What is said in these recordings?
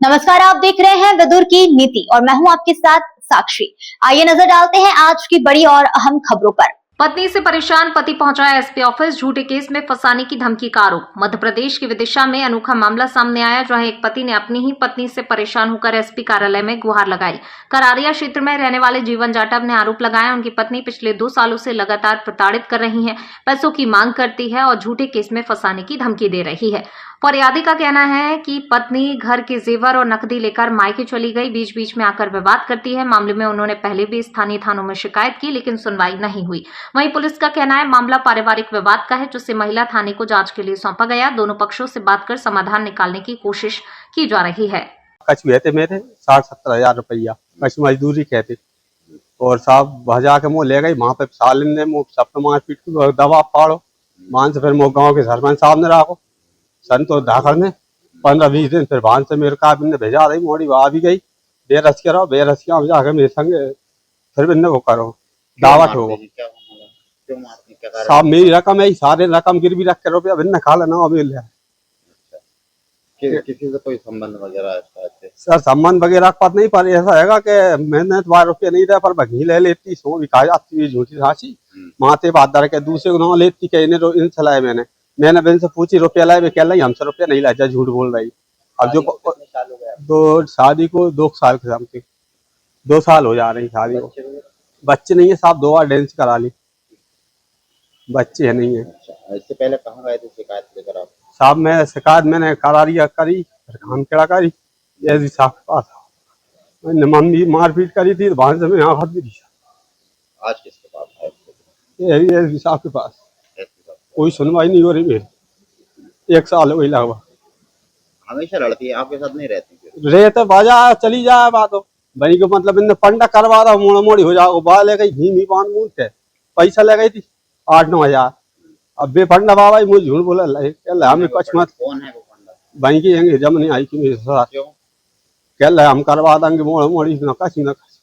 नमस्कार, आप देख रहे हैं विदुर की नीति और मैं हूं आपके साथ साक्षी। आइए नजर डालते हैं आज की बड़ी और अहम खबरों पर। पत्नी से परेशान पति पहुंचा एसपी ऑफिस, झूठे केस में फंसाने की धमकी का आरोप। मध्य प्रदेश की विदिशा में अनोखा मामला सामने आया, जहां एक पति ने अपनी ही पत्नी से परेशान होकर एसपी कार्यालय में गुहार लगाई। करारिया क्षेत्र में रहने वाले जीवन जाटव ने आरोप लगाया, उनकी पत्नी पिछले 2 सालों से लगातार प्रताड़ित कर रही है, पैसों की मांग करती है और झूठे केस में फंसाने की धमकी दे रही है। फरियादी का कहना है कि पत्नी घर के जेवर और नकदी लेकर मायके चली गई, बीच बीच में आकर विवाद करती है। मामले में उन्होंने पहले भी स्थानीय थानों में शिकायत की, लेकिन सुनवाई नहीं हुई। वहीं पुलिस का कहना है मामला पारिवारिक विवाद का है, जिससे महिला थाने को जांच के लिए सौंपा गया। दोनों पक्षों से बात कर समाधान निकालने की कोशिश की जा रही है। कछु थे मेरे 60-70 हजार रुपया कछु मजदूरी कहते और साहब भजा के मुँह ले गई वहां पे साल ने मुँह सब मारपीट दबा पाड़ो मान से फिर मुँह गाँव के सरपंच साहब ने रखो संतोष धाकड़ ने 15-20 दिन फिर भान से मेरे काबिन ने भेजा रही मोड़ी आ भी गई बेरसिया रहो बेरसिया में जाकर मेरे संग फिर भी वो करो दावत हो साहब मेरी रकम है सारे रकम गिरवी रख के रुपया भिन्न खा लेना अभी किसी से कोई संबंध वगैरह सर संबंध वगैरह का पता नहीं, पर ऐसा है कि मैंने तुम्हारे रुपये नहीं दिया पर भगी ले लेती सो भी खा जाती झूठी साची माते बात दर के दूसरे को लेती के इन्हें चलाए मैंने इनसे पूछी रुपया लाए कह रही हमसे रुपया नहीं लाया झूठ बोल रही। अब जो 2 शादी को 2 साल के समथिंग 2 साल हो जा रही शादी को। बच्चे नहीं है साहब 2 बार डांस करा ली, बच्चे है नहीं है। इससे पहले कहाँ गए थे शिकायत लेकर आप? साहब मैं शिकायत मैंने करारिया करी फिर काम केड़ा करी एसपी साहब के पास मैंने मम्मी मारपीट करी थी वहां से मैं यहाँ हाथ भी दी। आज किसके पास है? एसपी साहब के पास कोई सुनवाई नहीं हो रही मेरी 1 साल हो गई लगभग। हमेशा लड़ती है आपके साथ नहीं रहती? रहते बाजा चली जाए बात भाई को मतलब इन्हें पंडा करवा रहा मोड़ा मोड़ी हो जाओ बाहर ले गई भीमी पान मूल थे पैसा ले गई थी 8-9 हजार। अब बेफंडा बाबा मुझे झूठ बोला हमें कुछ मत। कौन है वो पंडा? भाई की हैंगे जब नहीं आई कि मेरे साथ कह रहे हम करवा देंगे मोड़ा मोड़ी न कसी न कसी।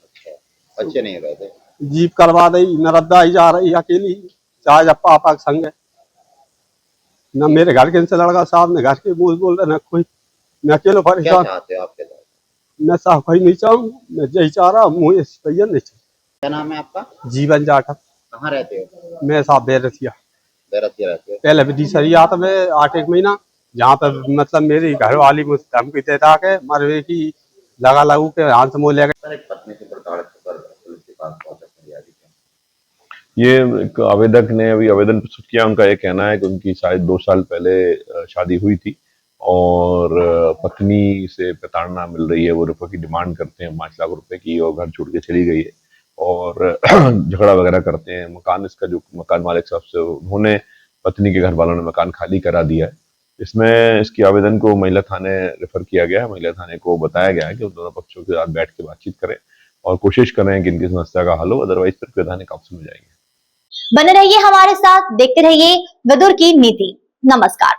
अच्छा, बच्चे नहीं रहते? जीप करवा दी नरद्दा ही जा रही अकेली चाहे जब पापा के संग न मेरे घर के इनसे लड़का साहब ने घर के मुँह बोल रहे न कोई मैं अकेले परेशान। मैं साहब कहीं नहीं चाहूँ मैं यही चाह रहा मुझे तैयार नहीं चाहिए। क्या नाम है आपका? जीवन जाटव। कहाँ रहते हो? मैं साहब बेरसिया रहते हो? पहले विदिशा आता मैं 8-1 महीना जहाँ पर मतलब मेरी घर वाली मुझसे धमकी देता के मरवे की लगा लगू के हाथ से मुँह ले गए। पत्नी से प्रताड़ित होकर पुलिस के पास पहुंचा फरियादी के। ये एक आवेदक ने अभी आवेदन प्रस्तुत किया। उनका ये कहना है कि उनकी शायद 2 साल पहले शादी हुई थी और पत्नी से प्रताड़ना मिल रही है। वो रुपए की डिमांड करते हैं 5 लाख रुपए की और घर छोड़ के चली गई है और झगड़ा वगैरह करते हैं। मकान इसका जो मकान मालिक साहब से उन्होंने पत्नी के घर वालों ने मकान खाली करा दिया है। इसमें इसकी आवेदन को महिला थाने रेफर किया गया है। महिला थाने को बताया गया है कि दोनों पक्षों के साथ बैठ के बातचीत करें और कोशिश करें कि इनकी समस्या का हल हो, अदरवाइज फिर वैधानिक एक्शन में जाएंगे। बने रहिए हमारे साथ, देखते रहिए विदुर की नीति। नमस्कार।